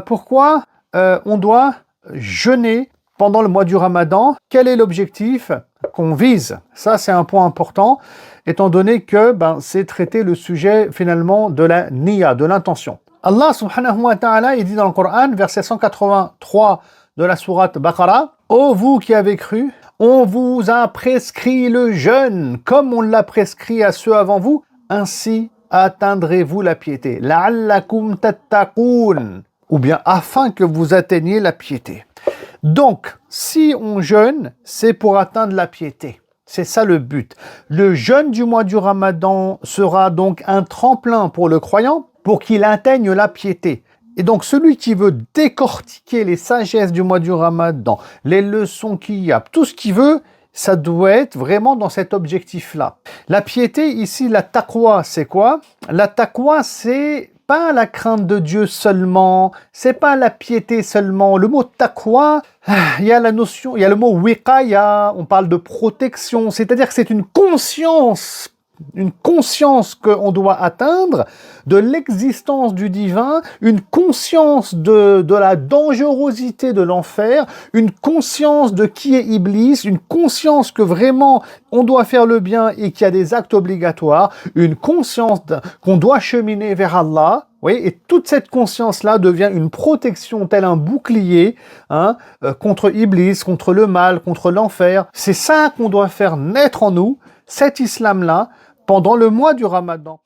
pourquoi on doit jeûner pendant le mois du Ramadan? Quel est l'objectif qu'on vise? Ça, c'est un point important, étant donné que c'est traiter le sujet finalement de la niya, de l'intention. Allah subhanahu wa ta'ala, il dit dans le Coran, verset 183 de la sourate Baqarah, « Ô vous qui avez cru, on vous a prescrit le jeûne, comme on l'a prescrit à ceux avant vous, ainsi atteindrez-vous la piété. La'allakum tattaqoun, ou bien afin que vous atteigniez la piété. » Donc, si on jeûne, c'est pour atteindre la piété. C'est ça le but. Le jeûne du mois du Ramadan sera donc un tremplin pour le croyant pour qu'il atteigne la piété. Et donc, celui qui veut décortiquer les sagesses du mois du Ramadan, les leçons qu'il y a, tout ce qu'il veut, ça doit être vraiment dans cet objectif-là. La piété, ici, la taqwa, c'est quoi? La taqwa, c'est pas la crainte de Dieu seulement, c'est pas la piété seulement. Le mot taqwa, il y a la notion, il y a le mot wiqaya, on parle de protection, c'est-à-dire que c'est une conscience qu'on doit atteindre de l'existence du divin, une conscience de la dangerosité de l'enfer, une conscience de qui est Iblis, une conscience que vraiment on doit faire le bien et qu'il y a des actes obligatoires, une conscience qu'on doit cheminer vers Allah. Oui, et toute cette conscience-là devient une protection, tel un bouclier contre Iblis, contre le mal, contre l'enfer. C'est ça qu'on doit faire naître en nous, cet islam-là, pendant le mois du Ramadan.